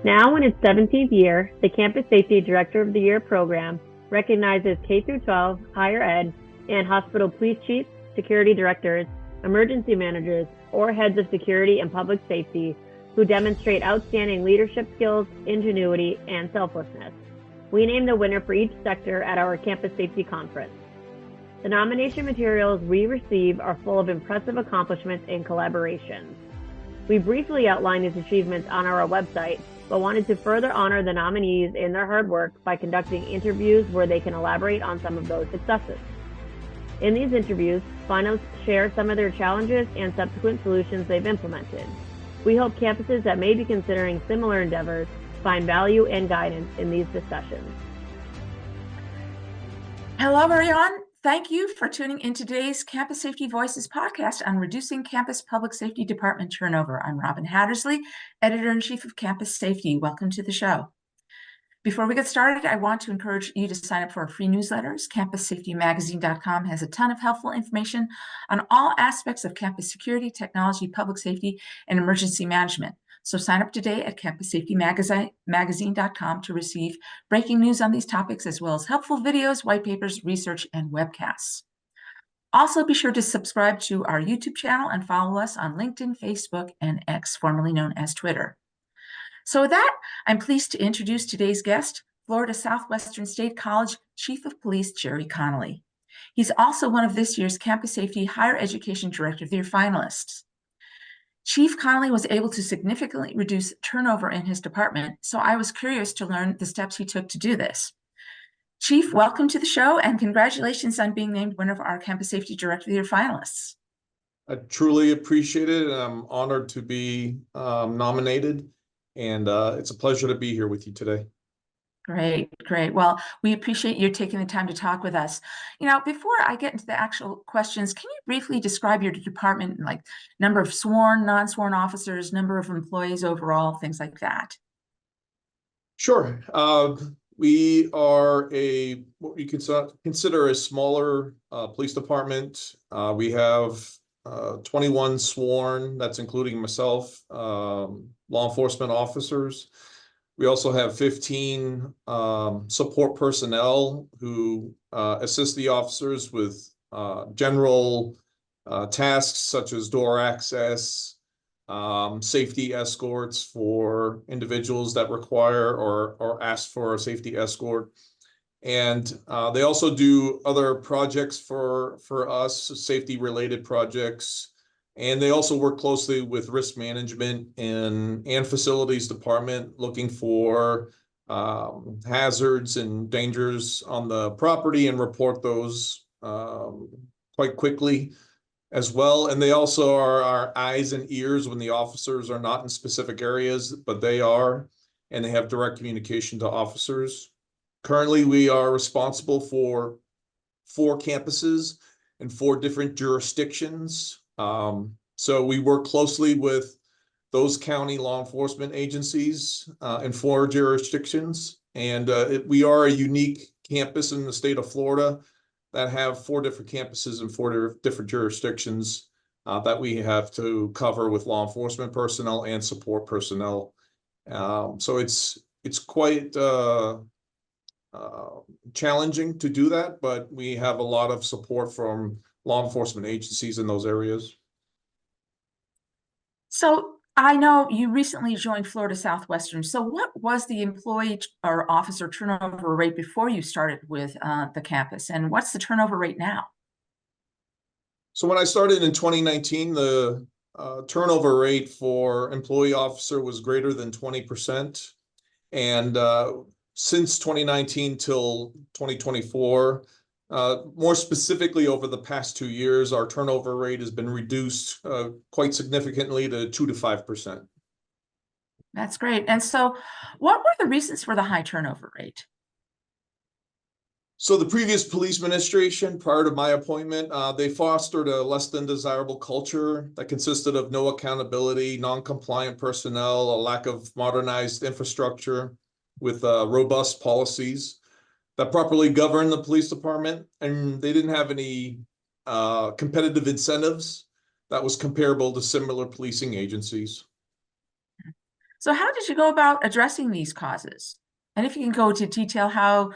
Now in its 17th year, the Campus Safety Director of the Year program recognizes K-12, higher ed, and hospital police chiefs, security directors, emergency managers, or heads of security and public safety who demonstrate outstanding leadership skills, ingenuity, and selflessness. We name the winner for each sector at our Campus Safety Conference. The nomination materials we receive are full of impressive accomplishments and collaborations. We briefly outlined these achievements on our website, but wanted to further honor the nominees in their hard work by conducting interviews where they can elaborate on some of those successes. In these interviews, finalists share some of their challenges and subsequent solutions they've implemented. We hope campuses that may be considering similar endeavors find value and guidance in these discussions. Hello, everyone. Thank you for tuning in today's Campus Safety Voices podcast on reducing campus public safety department turnover. I'm Robin Hattersley, Editor-in-Chief of Campus Safety. Welcome to the show. Before we get started, I want to encourage you to sign up for our free newsletters. CampusSafetyMagazine.com has a ton of helpful information on all aspects of campus security, technology, public safety, and emergency management. So sign up today at CampusSafetyMagazine.com to receive breaking news on these topics, as well as helpful videos, white papers, research, and webcasts. Also, be sure to subscribe to our YouTube channel and follow us on LinkedIn, Facebook, and X, formerly known as Twitter. So with that, I'm pleased to introduce today's guest, Florida Southwestern State College Chief of Police, Jerry Connolly. He's also one of this year's Campus Safety Higher Education Director of the Year finalists. Chief Connolly was able to significantly reduce turnover in his department, so I was curious to learn the steps he took to do this. Chief, welcome to the show, and congratulations on being named one of our Campus Safety Director of the Year finalists. I truly appreciate it, and I'm honored to be nominated, and it's a pleasure to be here with you today. Great. Well, we appreciate you taking the time to talk with us. Before I get into the actual questions, can you briefly describe your department, like number of sworn, non-sworn officers, number of employees overall, things like that? Sure. We are what you could consider a smaller police department. We have 21 sworn, that's including myself, law enforcement officers. We also have 15 support personnel who assist the officers with general tasks such as door access, safety escorts for individuals that require or ask for a safety escort. And they also do other projects for us, safety-related projects. And they also work closely with risk management and facilities department, looking for hazards and dangers on the property and report those quite quickly as well. And they also are our eyes and ears when the officers are not in specific areas, but they are, and they have direct communication to officers. Currently, we are responsible for 4 campuses and 4 different jurisdictions. So we work closely with those county law enforcement agencies in 4 jurisdictions. And we are a unique campus in the state of Florida that have 4 different campuses and 4 different jurisdictions that we have to cover with law enforcement personnel and support personnel. So it's quite challenging to do that, but we have a lot of support from law enforcement agencies in those areas. So I know you recently joined Florida Southwestern. So what was the employee or officer turnover rate before you started with the campus? And what's the turnover rate now? So when I started in 2019, the turnover rate for employee officer was greater than 20%. And since 2019 till 2024, more specifically over the past 2 years, our turnover rate has been reduced quite significantly to 2 to 5%. That's great. And so what were the reasons for the high turnover rate? So the previous police administration, prior to my appointment, they fostered a less than desirable culture that consisted of no accountability, non-compliant personnel, a lack of modernized infrastructure with robust policies that properly govern the police department, and they didn't have any competitive incentives that was comparable to similar policing agencies. So how did you go about addressing these causes? And if you can go into detail how,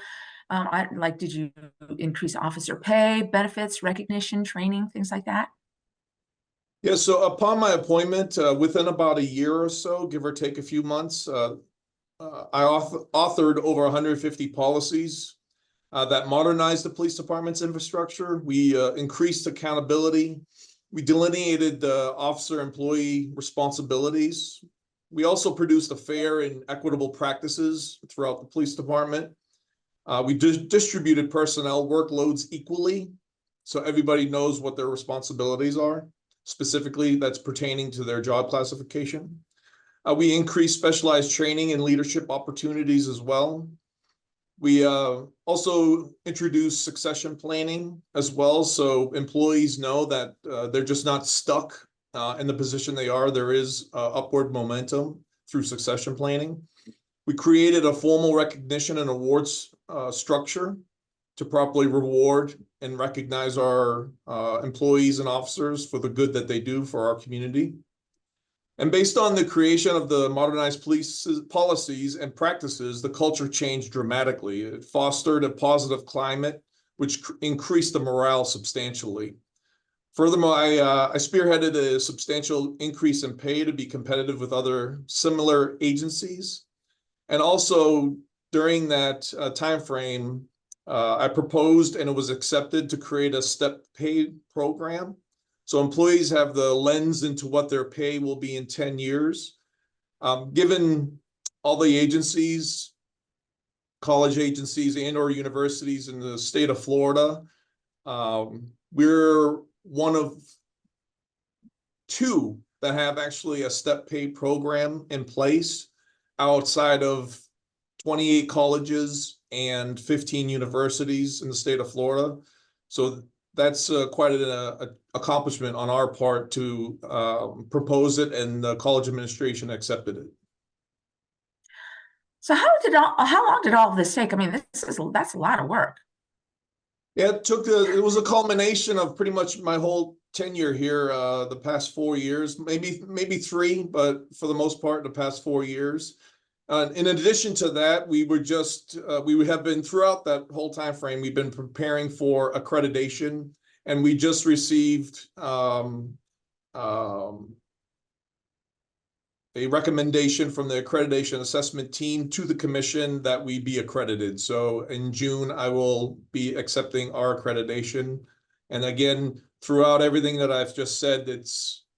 did you increase officer pay, benefits, recognition, training, things like that? Yeah, so upon my appointment, within about a year or so, give or take a few months, I authored over 150 policies that modernized the police department's infrastructure. We increased accountability. We delineated the officer-employee responsibilities. We also produced a fair and equitable practices throughout the police department. We distributed personnel workloads equally, so everybody knows what their responsibilities are, specifically that's pertaining to their job classification. We increased specialized training and leadership opportunities as well. We also introduced succession planning as well, so employees know that they're just not stuck in the position they are. There is upward momentum through succession planning. We created a formal recognition and awards structure to properly reward and recognize our employees and officers for the good that they do for our community. And based on the creation of the modernized police policies and practices, the culture changed dramatically. It fostered a positive climate, which increased the morale substantially. Furthermore, I spearheaded a substantial increase in pay to be competitive with other similar agencies. And also during that time frame, I proposed and it was accepted to create a step pay program. So employees have the lens into what their pay will be in 10 years. Given all the agencies, college agencies and or universities in the state of Florida, we're one of two that have actually a step pay program in place outside of 28 colleges and 15 universities in the state of Florida. So that's quite an accomplishment on our part to propose it, and the college administration accepted it. So how long did all of this take? I mean, that's a lot of work. Yeah, it was a culmination of pretty much my whole tenure here, the past 4 years, maybe 3, but for the most part, the past 4 years. In addition to that, we have been throughout that whole time frame, we've been preparing for accreditation, and we just received a recommendation from the accreditation assessment team to the commission that we be accredited. So in June, I will be accepting our accreditation. And again, throughout everything that I've just said,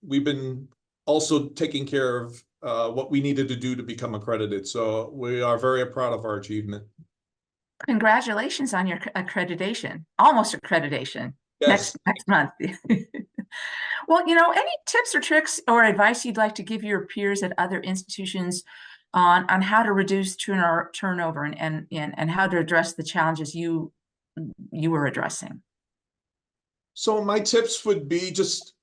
we've been also taking care of what we needed to do to become accredited. So we are very proud of our achievement. Congratulations on your accreditation, almost accreditation. Yes. Next month. Well, any tips or tricks or advice you'd like to give your peers at other institutions on how to reduce turnover and how to address the challenges you were addressing? So my tips would be just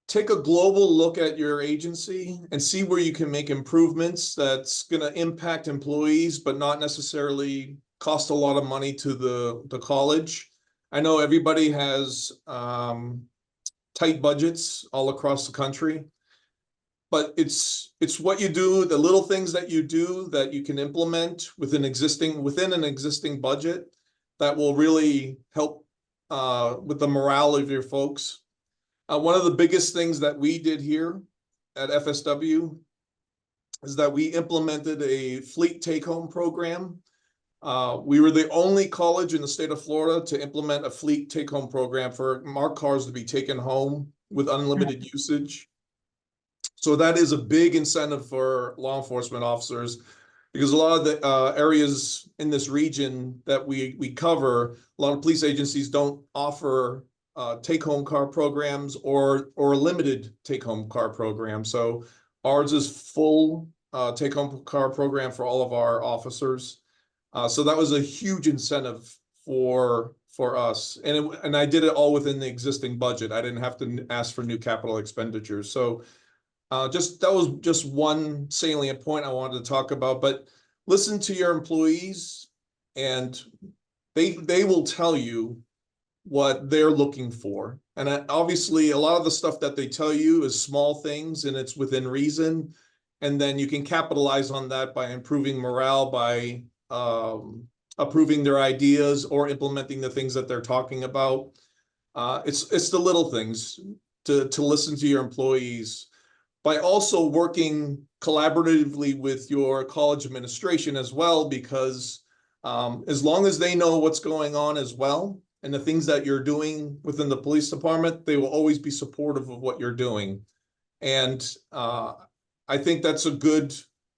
take a global look at your agency and see where you can make improvements that's going to impact employees, but not necessarily cost a lot of money to the college. I know everybody has tight budgets all across the country, but it's what you do, the little things that you do that you can implement within an existing budget that will really help with the morale of your folks. One of the biggest things that we did here at FSW is that we implemented a fleet take-home program. We were the only college in the state of Florida to implement a fleet take-home program for marked cars to be taken home with unlimited usage. So that is a big incentive for law enforcement officers, because a lot of the areas in this region that we cover, a lot of police agencies don't offer take-home car programs or limited take-home car programs. So ours is full take-home car program for all of our officers. So that was a huge incentive for us, and I did it all within the existing budget. I didn't have to ask for new capital expenditures. So that was just one salient point I wanted to talk about. But listen to your employees, and they will tell you what they're looking for. And obviously, a lot of the stuff that they tell you is small things, and it's within reason. And then you can capitalize on that by improving morale, by approving their ideas or implementing the things that they're talking about. It's the little things to listen to your employees, by also working collaboratively with your college administration as well, because as long as they know what's going on as well and the things that you're doing within the police department, they will always be supportive of what you're doing. And I think that's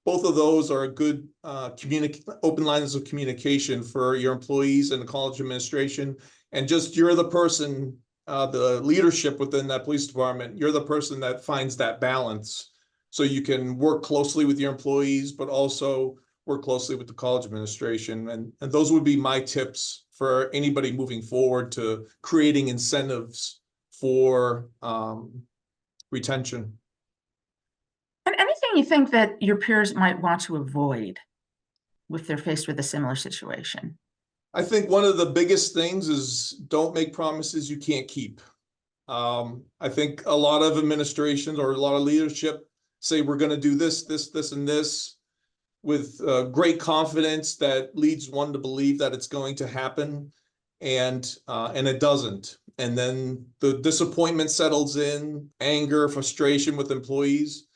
both of those are a good open lines of communication for your employees and the college administration. And just you're the person, the leadership within that police department, you're the person that finds that balance. So you can work closely with your employees, but also work closely with the college administration. And those would be my tips for anybody moving forward to creating incentives for retention. And anything you think that your peers might want to avoid if they're faced with a similar situation? I think one of the biggest things is don't make promises you can't keep. I think a lot of administrations or a lot of leadership say we're going to do this, and this with great confidence that leads one to believe that it's going to happen, and it doesn't. And then the disappointment settles in, anger, frustration with employees.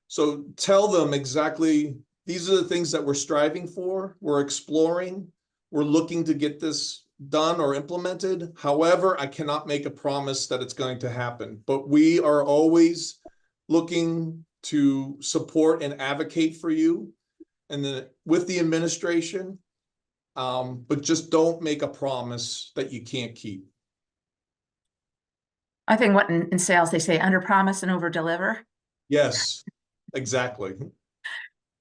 So tell them exactly, these are the things that we're striving for, we're exploring, we're looking to get this done or implemented. However, I cannot make a promise that it's going to happen, but we are always looking to support and advocate for you and then with the administration, but just don't make a promise that you can't keep. I think what in sales they say, under promise and over deliver. Yes, exactly.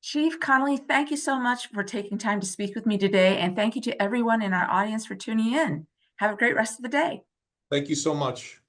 Chief Connolly, thank you so much for taking time to speak with me today. And thank you to everyone in our audience for tuning in. Have a great rest of the day. Thank you so much.